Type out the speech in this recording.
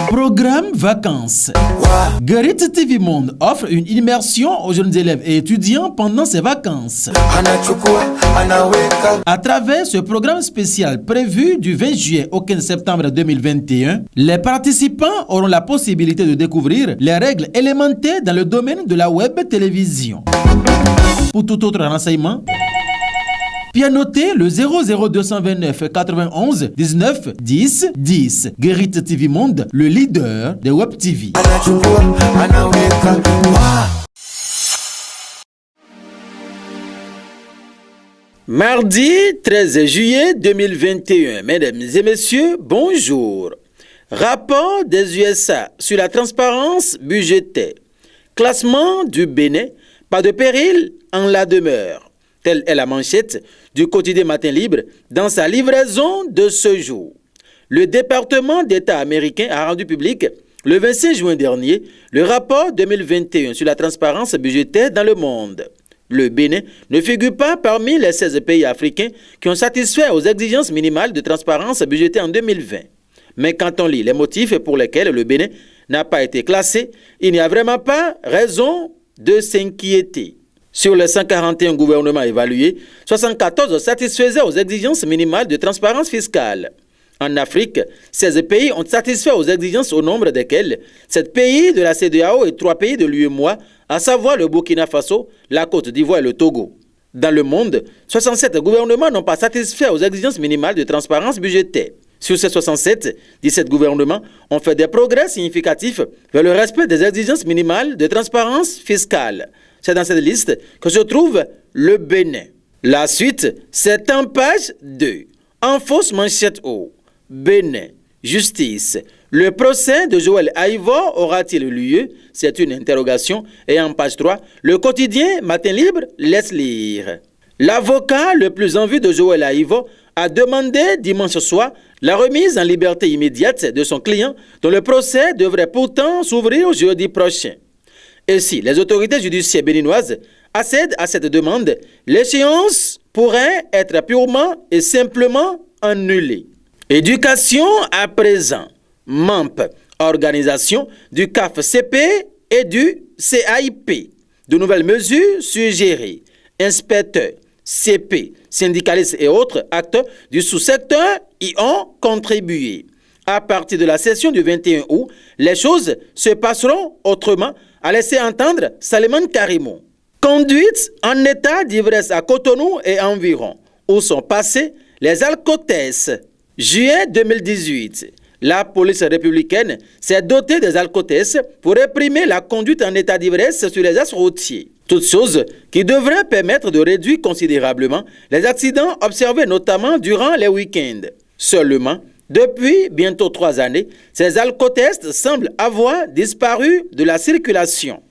Programme vacances. Guérit TV Monde offre une immersion aux jeunes élèves et étudiants pendant ces vacances. À travers ce programme spécial prévu du 20 juillet au 15 septembre 2021, les participants auront la possibilité de découvrir les règles élémentaires dans le domaine de la web télévision. Pour tout autre renseignement, pianoter le 00229 91 19 10 10. Guérit TV Monde, le leader des Web TV. Mardi 13 juillet 2021. Mesdames et messieurs, bonjour. Rapport des USA sur la transparence budgétaire. Classement du Bénin, pas de péril en la demeure. Telle est la manchette du quotidien Matin Libre dans sa livraison de ce jour. Le département d'État américain a rendu public le 26 juin dernier le rapport 2021 sur la transparence budgétaire dans le monde. Le Bénin ne figure pas parmi les 16 pays africains qui ont satisfait aux exigences minimales de transparence budgétaire en 2020. Mais quand on lit les motifs pour lesquels le Bénin n'a pas été classé, il n'y a vraiment pas raison de s'inquiéter. Sur les 141 gouvernements évalués, 74 satisfaisaient aux exigences minimales de transparence fiscale. En Afrique, 16 pays ont satisfait aux exigences au nombre desquels 7 pays de la CEDEAO et 3 pays de l'UEMOA, à savoir le Burkina Faso, la Côte d'Ivoire et le Togo. Dans le monde, 67 gouvernements n'ont pas satisfait aux exigences minimales de transparence budgétaire. Sur ces 67, 17 gouvernements ont fait des progrès significatifs vers le respect des exigences minimales de transparence fiscale. C'est dans cette liste que se trouve le Bénin. La suite, c'est en page 2. En fausse manchette haut. Bénin, justice. Le procès de Joël Aïvo aura-t-il lieu? C'est une interrogation. Et en page 3, le quotidien Matin Libre laisse lire. L'avocat le plus en vue de Joël Aïvo a demandé dimanche soir la remise en liberté immédiate de son client dont le procès devrait pourtant s'ouvrir jeudi prochain. Et si les autorités judiciaires béninoises accèdent à cette demande, l'échéance pourrait être purement et simplement annulée. Éducation à présent. MAMP, organisation du CAF-CP et du CAIP. De nouvelles mesures suggérées. Inspecteurs, CP, syndicalistes et autres acteurs du sous-secteur y ont contribué. À partir de la session du 21 août, les choses se passeront autrement, a laissé entendre Salimane Karimou. Conduite en état d'ivresse à Cotonou et environ, où sont passés les alcotesses. Juillet 2018, la police républicaine s'est dotée des alcotesses pour réprimer la conduite en état d'ivresse sur les axes routiers. Toutes choses qui devraient permettre de réduire considérablement les accidents observés notamment durant les week-ends. Seulement, depuis bientôt 3 années, ces alcotests semblent avoir disparu de la circulation.